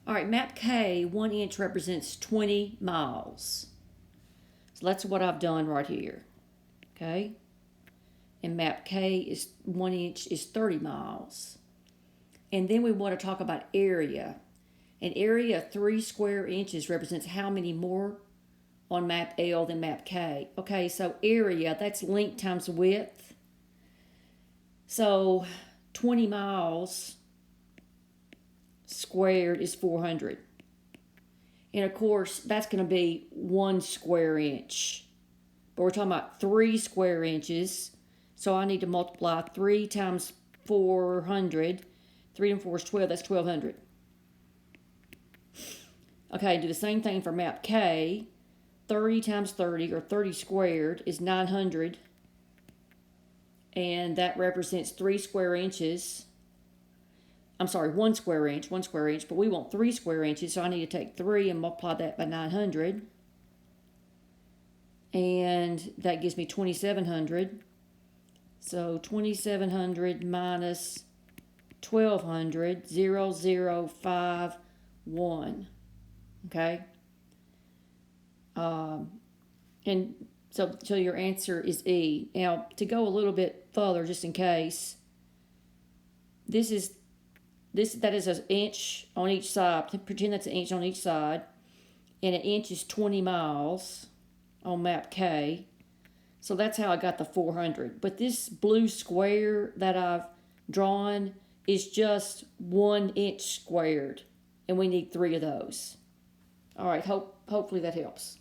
All right, map K, 1 inch represents 20 miles. So that's what I've done right here. Okay? And map K is 1 inch is 30 miles. And then we want to talk about area. An area of 3 square inches represents how many more on map L than map K? Okay, so area, that's length times width. So 20 miles squared is 400. And of course, that's going to be 1 square inch. But we're talking about 3 square inches. So I need to multiply 3 times 400. 3 and 4 is 12. That's 1,200. Okay, do the same thing for map K. 30 times 30, or 30 squared, is 900. And that represents 3 square inches. I'm sorry, 1 square inch, but we want 3 square inches, so I need to take 3 and multiply that by 900. And that gives me 2,700. So 2,700 minus 1,200, 0,051. Okay? And so your answer is E. Now, to go a little bit further, just in case, that is an inch on each side. Pretend that's an inch on each side. And an inch is 20 miles on map K. So that's how I got the 400. But this blue square that I've drawn is just 1 inch squared. And we need 3 of those. All right, hopefully that helps.